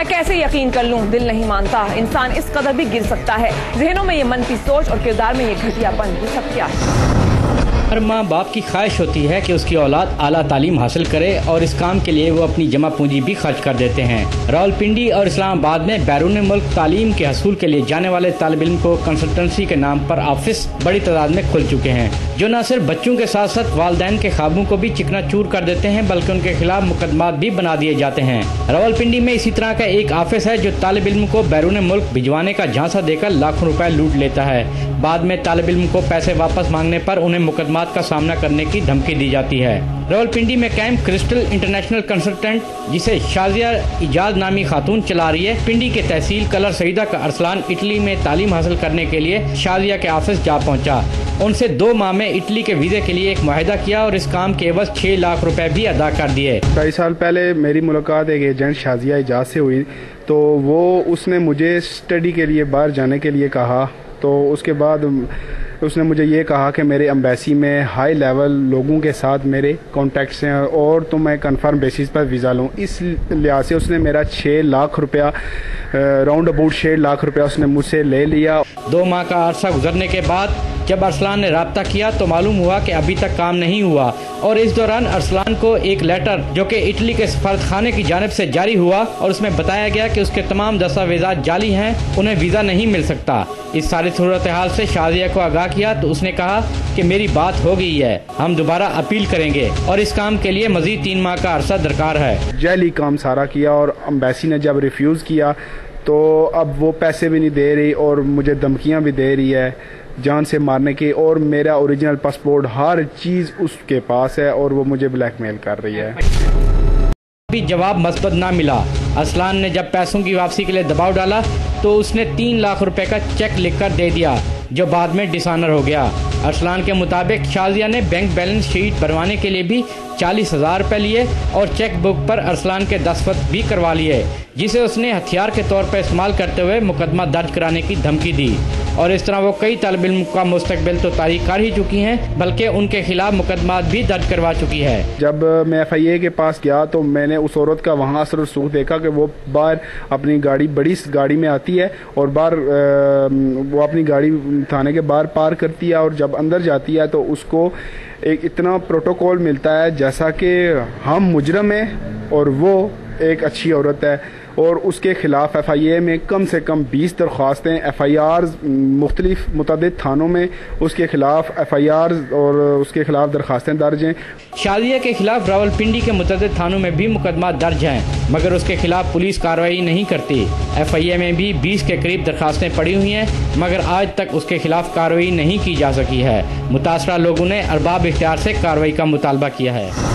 मैं कैसे यकीन कर लूं, दिल नहीं मानता। इंसान इस कदर भी गिर सकता है। जहनों में ये मनफी सोच और किरदार में ये घटियापन, ये सब क्या है? हर माँ बाप की ख्वाहिश होती है कि उसकी औलाद आला तालीम हासिल करे और इस काम के लिए वो अपनी जमा पूंजी भी खर्च कर देते हैं। रावलपिंडी और इस्लामाबाद में बैरून मुल्क तालीम के हसूल के लिए जाने वाले तालिब इल्म को कंसल्टेंसी के नाम पर ऑफिस बड़ी तादाद में खुल चुके हैं, जो न सिर्फ बच्चों के साथ साथ वालिदैन के ख्वाबों को भी चिकनाचूर कर देते हैं, बल्कि उनके खिलाफ मुकदमात भी बना दिए जाते हैं। रावलपिंडी में इसी तरह का एक ऑफिस है जो तालिब इल्म को बैरून मुल्क भिजवाने का झांसा देकर लाखों रुपए लूट लेता है। बाद में तालिब इल्म को पैसे वापस मांगने पर उन्हें मुकदमात का सामना करने की धमकी दी जाती है। रावलपिंडी में कैंप क्रिस्टल इंटरनेशनल कंसल्टेंट, जिसे शाजिया इजाज नामी खातून चला रही है, पिंडी के तहसील कलर सईदा का अरसलान इटली में तालीम हासिल करने के लिए शाजिया के ऑफिस जा पहुंचा। उनसे 2 माह में इटली के वीजे के लिए एक मुआहिदा किया और इस काम के एवज 6 लाख रुपए भी अदा कर दिए। 2.5 साल पहले मेरी मुलाकात एक एजेंट शाजिया इजाज से हुई, तो उसने मुझे स्टडी के लिए बाहर जाने के लिए कहा। तो उसके बाद उसने मुझे ये कहा कि मेरे एम्बेसी में हाई लेवल लोगों के साथ मेरे कॉन्टैक्ट्स हैं और तो मैं कंफर्म बेसिस पर वीज़ा लूँ। इस लिहाज से उसने मेरा 6 लाख रुपया, राउंड अबाउट 6 लाख रुपया उसने मुझसे ले लिया। 2 माह का अरसा गुजरने के बाद जब अरसलान ने राब्ता किया तो मालूम हुआ कि अभी तक काम नहीं हुआ और इस दौरान अरसलान को एक लेटर जो कि इटली के सफारतखाने की जानिब से जारी हुआ और उसमें बताया गया कि उसके तमाम दस्तावेजात जाली हैं, उन्हें वीज़ा नहीं मिल सकता। इस सारी सूरत हाल से शाजिया को आगाह किया तो उसने कहा कि मेरी बात हो गई है, हम दोबारा अपील करेंगे और इस काम के लिए मजीद 3 माह का अरसा दरकार है। जाली काम सारा किया और एम्बेसी ने जब रिफ्यूज़ किया तो अब वो पैसे भी नहीं दे रही और मुझे धमकियाँ भी दे रही है जान से मारने की, और मेरा ओरिजिनल पासपोर्ट हर चीज़ उसके पास है और वो मुझे ब्लैकमेल कर रही है। भी जवाब मस्बत ना मिला। अरसलान ने जब पैसों की वापसी के लिए दबाव डाला तो उसने 3 लाख रुपए का चेक लिखकर दे दिया, जो बाद में डिसऑनर हो गया। अरसलान के मुताबिक शाजिया ने बैंक बैलेंस शीट बनवाने के लिए भी 40,000 रुपए लिए और चेक बुक पर अरसलान के दस्तखत भी करवा लिए, जिसे उसने हथियार के तौर पर इस्तेमाल करते हुए मुकदमा दर्ज कराने की धमकी दी। और इस तरह वो कई तालिब इल्म का मुस्तकबिल तो तारीख कर ही चुकी हैं, बल्कि उनके खिलाफ मुकदमात भी दर्ज करवा चुकी है। जब मैं FIA के पास गया तो मैंने उस औरत का वहाँ असर रसूख देखा कि वो बाहर अपनी गाड़ी, बड़ी गाड़ी में आती है और बाहर वो अपनी गाड़ी थाने के बाहर पार करती है और जब अंदर जाती है तो उसको एक इतना प्रोटोकॉल मिलता है जैसा कि हम मुजरम हैं और वो एक अच्छी औरत है, और उसके खिलाफ FIA में कम से कम 20 दरख्वास्तें, FIRs मुख्तलिफ मुतअद्दिद थानों में उसके खिलाफ FIRs और उसके खिलाफ दरख्वास्तें दर्ज हैं। शाजिया के खिलाफ रावलपिंडी के मुतअद्दिद थानों में भी मुकदमा दर्ज हैं, मगर उसके खिलाफ पुलिस कार्रवाई नहीं करती। FIA में भी 20 के करीब दरख्वास्तें पड़ी हुई हैं, मगर आज तक उसके खिलाफ कार्रवाई नहीं की जा सकी है। मुतासरा लोगों ने अरबाब इख्तियार से कार्रवाई का मुतालबा किया है।